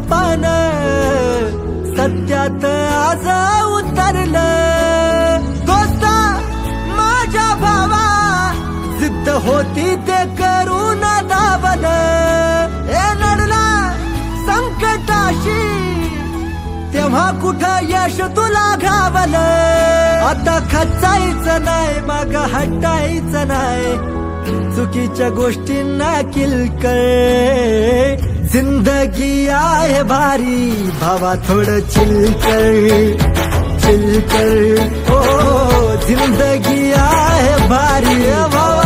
पान सत्यात आज उतरलं। दोस्ता माझ्या भावा जिद्द होती ते करून दाबलं। ए नडला संकटाशी तेव्हा कुठं यश तुला घावलं। आता खचायचं नाही माग हटायचं नाही चुकीच्या गोष्टींना किलकर। जिंदगी आहे भारी भावा थोडं चिलकर चिलकर। ओ जिंदगी आहे भारी भावा